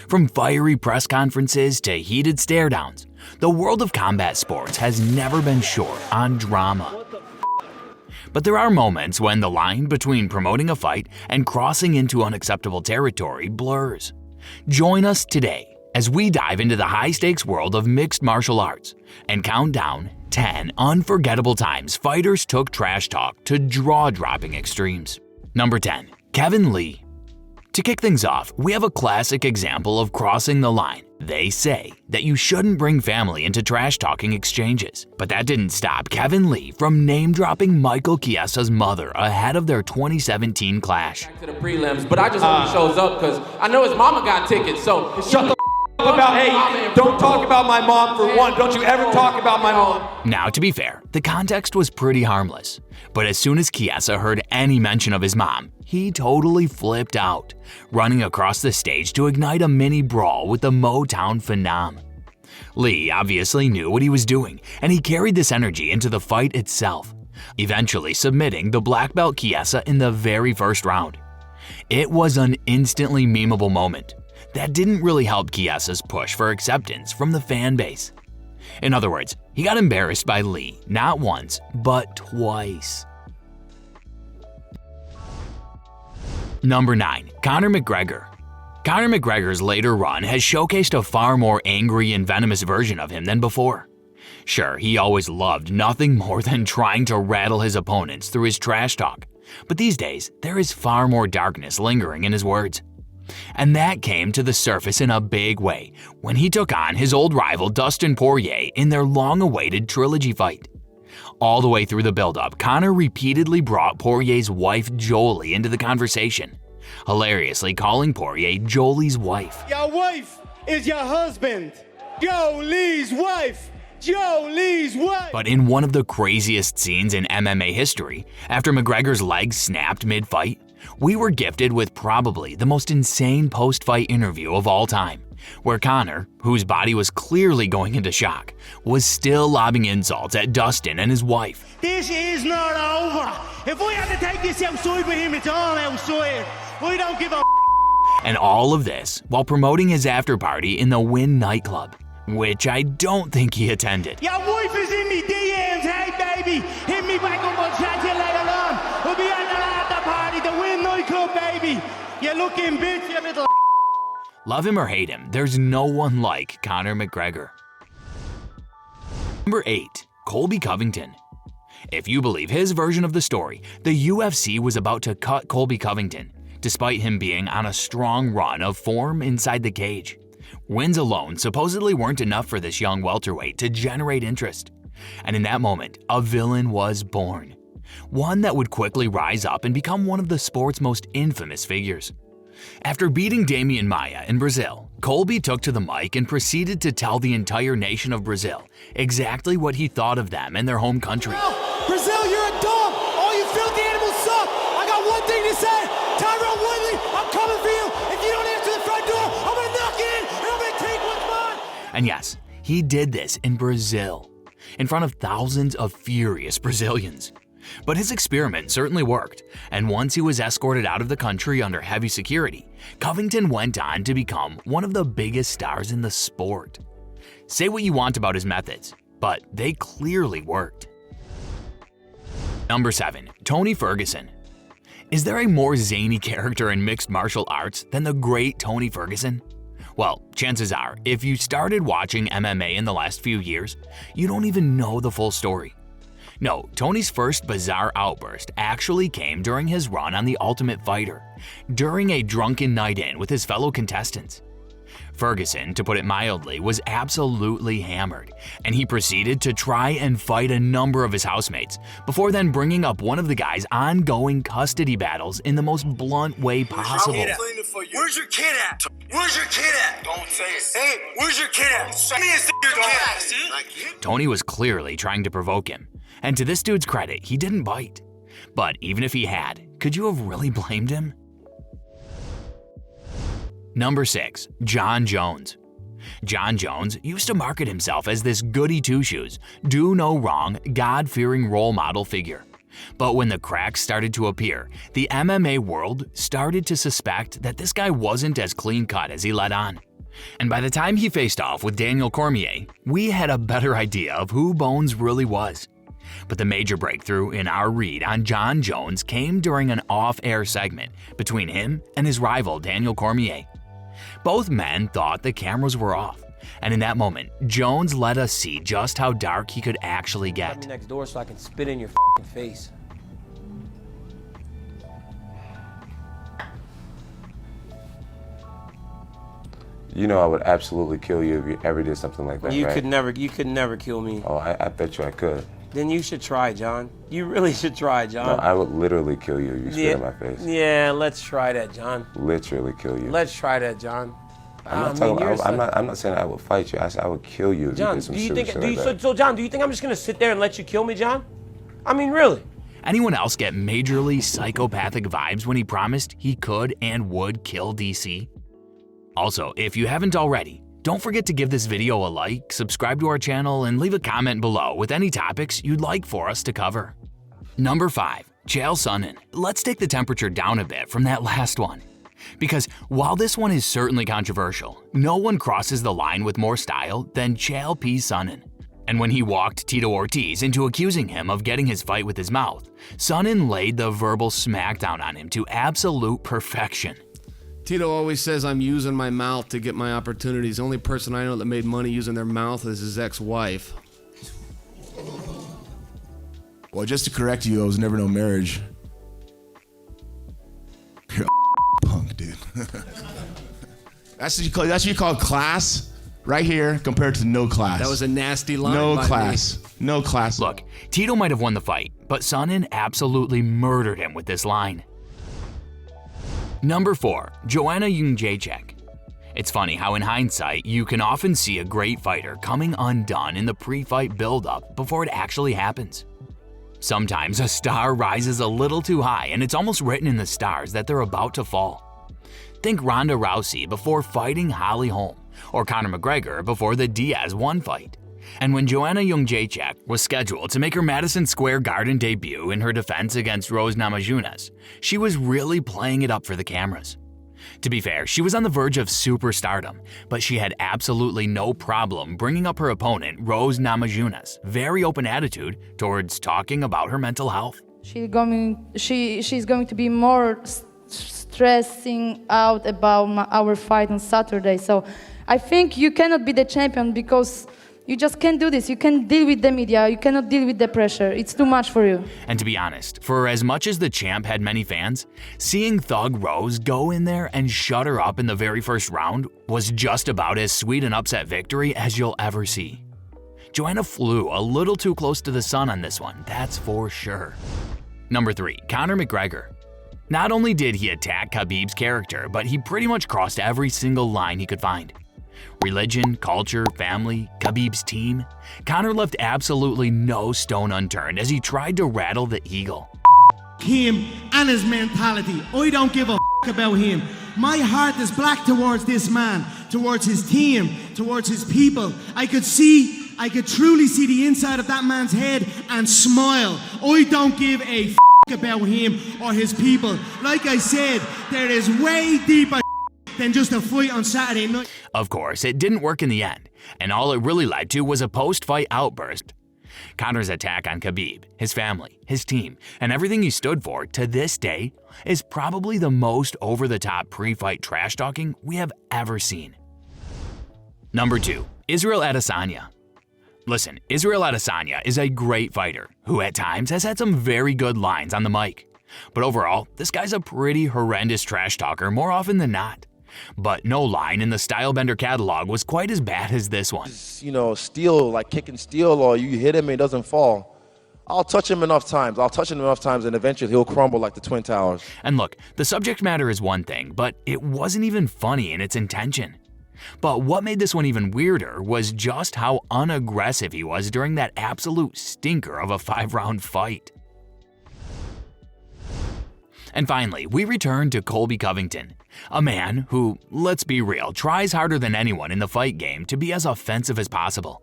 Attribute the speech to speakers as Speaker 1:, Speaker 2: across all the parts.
Speaker 1: From fiery press conferences to heated stare-downs, the world of combat sports has never been short on drama. But there are moments when the line between promoting a fight and crossing into unacceptable territory blurs. Join us today as we dive into the high-stakes world of mixed martial arts and count down 10 unforgettable times fighters took trash talk to jaw-dropping extremes. Number 10. Kevin Lee. To kick things off, we have a classic example of crossing the line. They say that you shouldn't bring family into trash-talking exchanges, but that didn't stop Kevin Lee from name-dropping Michael Chiesa's mother ahead of their 2017 clash.
Speaker 2: Back to the prelims, but I just hope he shows up because I know his mama got tickets, so
Speaker 3: shut the about, hey, don't talk about my mom for one. Don't you ever talk about my mom.
Speaker 1: Now, to be fair, the context was pretty harmless, but as soon as Chiesa heard any mention of his mom, he totally flipped out, running across the stage to ignite a mini brawl with the Motown phenom. Lee obviously knew what he was doing, and he carried this energy into the fight itself, eventually submitting the black belt Chiesa in the very first round. It was an instantly memeable moment that didn't really help Chiesa's push for acceptance from the fan base. In other words, he got embarrassed by Lee not once, but twice. Number 9. Conor McGregor. Conor McGregor's later run has showcased a far more angry and venomous version of him than before. Sure, he always loved nothing more than trying to rattle his opponents through his trash talk, but these days there is far more darkness lingering in his words. And that came to the surface in a big way when he took on his old rival Dustin Poirier in their long-awaited trilogy fight. All the way through the build-up, Conor repeatedly brought Poirier's wife Jolie into the conversation, hilariously calling Poirier Jolie's wife.
Speaker 4: Your wife is your husband. Jolie's wife. Jolie's wife.
Speaker 1: But in one of the craziest scenes in MMA history, after McGregor's leg snapped mid-fight, we were gifted with probably the most insane post-fight interview of all time, where Conor, whose body was clearly going into shock, was still lobbing insults at Dustin and his wife.
Speaker 4: This is not over. If we have to take this outside with him, it's all outside. We don't give a
Speaker 1: And all of this while promoting his after-party in the Wynn nightclub, which I don't think he attended.
Speaker 4: Your wife is in me DMs, hey baby. Hit me back up, I'll chat to you later on. We'll be at the after party, the Wynn nightclub, baby. You looking bitch, you little.
Speaker 1: Love him or hate him, there's no one like Conor McGregor. Number 8. Colby Covington. If you believe his version of the story, the UFC was about to cut Colby Covington, despite him being on a strong run of form inside the cage. Wins alone supposedly weren't enough for this young welterweight to generate interest. And in that moment, a villain was born. One that would quickly rise up and become one of the sport's most infamous figures. After beating Damian Maia in Brazil, Colby took to the mic and proceeded to tell the entire nation of Brazil exactly what he thought of them and their home country.
Speaker 5: Brazil, you're a dog! All you filthy animals suck! I got one thing to say! Tyrone Woodley, I'm coming for you! If you don't answer the front door, I'm gonna knock it in and I'm gonna take what's mine!
Speaker 1: And yes, he did this in Brazil, in front of thousands of furious Brazilians. But his experiment certainly worked, and once he was escorted out of the country under heavy security, Covington went on to become one of the biggest stars in the sport. Say what you want about his methods, but they clearly worked. Number 7. Tony Ferguson. Is there a more zany character in mixed martial arts than the great Tony Ferguson? Well, chances are, if you started watching MMA in the last few years, you don't even know the full story. No, Tony's first bizarre outburst actually came during his run on The Ultimate Fighter, during a drunken night in with his fellow contestants. Ferguson, to put it mildly, was absolutely hammered, and he proceeded to try and fight a number of his housemates, before then bringing up one of the guy's ongoing custody battles in the most blunt way possible.
Speaker 6: Where's your kid at? Where's your kid at? Don't say it. Hey, where's your kid at? Show me your kid.
Speaker 1: Tony was clearly trying to provoke him, and to this dude's credit, he didn't bite. But even if he had, could you have really blamed him? Number 6. Jon Jones. Jon Jones used to market himself as this goody two-shoes, do no wrong, God-fearing role model figure. But when the cracks started to appear, the MMA world started to suspect that this guy wasn't as clean-cut as he let on. And by the time he faced off with Daniel Cormier, we had a better idea of who Bones really was. But the major breakthrough in our read on Jon Jones came during an off-air segment between him and his rival Daniel Cormier. Both men thought the cameras were off, and in that moment, Jones let us see just how dark he could actually get.
Speaker 7: Come next door so I can spit in your face.
Speaker 8: You know I would absolutely kill you if you ever did something like that,
Speaker 7: You
Speaker 8: right?
Speaker 7: could never kill me.
Speaker 8: Oh, I bet you I could.
Speaker 7: Then you should try, John. You really should try, John.
Speaker 8: No, I would literally kill you if you spit in my face.
Speaker 7: Yeah, let's try that, John.
Speaker 8: Literally kill you.
Speaker 7: Let's try that, John.
Speaker 8: I'm not saying I would fight you. I said I would kill you if
Speaker 7: John,
Speaker 8: you did some stupid shit like that.
Speaker 7: so John, do you think I'm just gonna sit there and let you kill me, John? I mean, really?
Speaker 1: Anyone else get majorly psychopathic vibes when he promised he could and would kill DC? Also, if you haven't already, don't forget to give this video a like, subscribe to our channel, and leave a comment below with any topics you'd like for us to cover. Number 5. Chael Sonnen. Let's take the temperature down a bit from that last one. Because while this one is certainly controversial, no one crosses the line with more style than Chael P. Sonnen. And when he walked Tito Ortiz into accusing him of getting his fight with his mouth, Sonnen laid the verbal smackdown on him to absolute perfection.
Speaker 9: Tito always says I'm using my mouth to get my opportunities. The only person I know that made money using their mouth is his ex-wife.
Speaker 10: Well, just to correct you, I was never no marriage. You're a punk, dude. That's what you call class right here compared to no class.
Speaker 9: That was a nasty line.
Speaker 10: No class. No class.
Speaker 1: Look, Tito might have won the fight, but Sonnen absolutely murdered him with this line. Number 4. Joanna Jedrzejczyk. It's funny how in hindsight, you can often see a great fighter coming undone in the pre-fight build-up before it actually happens. Sometimes a star rises a little too high and it's almost written in the stars that they're about to fall. Think Ronda Rousey before fighting Holly Holm, or Conor McGregor before the Diaz-1 fight. And when Joanna Jedrzejczyk was scheduled to make her Madison Square Garden debut in her defense against Rose Namajunas, she was really playing it up for the cameras. To be fair, she was on the verge of superstardom, but she had absolutely no problem bringing up her opponent Rose Namajunas' very open attitude towards talking about her mental health.
Speaker 11: She's going to be more stressing out about our fight on Saturday. So I think you cannot be the champion because you just can't do this. You can't deal with the media. You cannot deal with the pressure. It's too much for you.
Speaker 1: And to be honest, for as much as the champ had many fans, seeing Thug Rose go in there and shut her up in the very first round was just about as sweet an upset victory as you'll ever see. Joanna flew a little too close to the sun on this one, that's for sure. Number 3. Conor McGregor. Not only did he attack Khabib's character, but he pretty much crossed every single line he could find. Religion, culture, family, Khabib's team. Conor left absolutely no stone unturned as he tried to rattle the eagle.
Speaker 4: Him and his mentality. I don't give a about him. My heart is black towards this man, towards his team, towards his people. I could truly see the inside of that man's head and smile. I don't give a about him or his people. Like I said, there is way deeper than just a fight on Saturday night.
Speaker 1: Of course, it didn't work in the end, and all it really led to was a post-fight outburst. Conor's attack on Khabib, his family, his team, and everything he stood for to this day is probably the most over-the-top pre-fight trash-talking we have ever seen. Number 2. Israel Adesanya. Listen, Israel Adesanya is a great fighter who at times has had some very good lines on the mic. But overall, this guy's a pretty horrendous trash talker more often than not. But no line in the Stylebender catalog was quite as bad as this one.
Speaker 12: You know, steel, like kicking steel, or you hit him and he doesn't fall. I'll touch him enough times. And eventually he'll crumble like the Twin Towers.
Speaker 1: And look, the subject matter is one thing, but it wasn't even funny in its intention. But what made this one even weirder was just how unaggressive he was during that absolute stinker of a 5-round fight. And finally, we return to Colby Covington, a man who, let's be real, tries harder than anyone in the fight game to be as offensive as possible.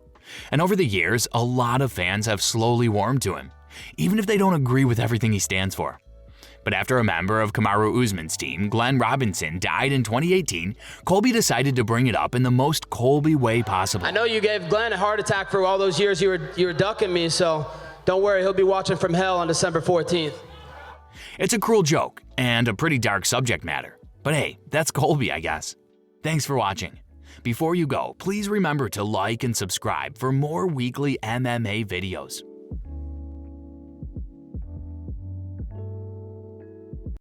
Speaker 1: And over the years, a lot of fans have slowly warmed to him, even if they don't agree with everything he stands for. But after a member of Kamaru Usman's team, Glenn Robinson, died in 2018, Colby decided to bring it up in the most Colby way possible.
Speaker 13: I know you gave Glenn a heart attack for all those years you were ducking me, so don't worry, he'll be watching from hell on December 14th.
Speaker 1: It's a cruel joke and a pretty dark subject matter. But hey, that's Colby, I guess. Thanks for watching. Before you go, please remember to like and subscribe for more weekly MMA videos.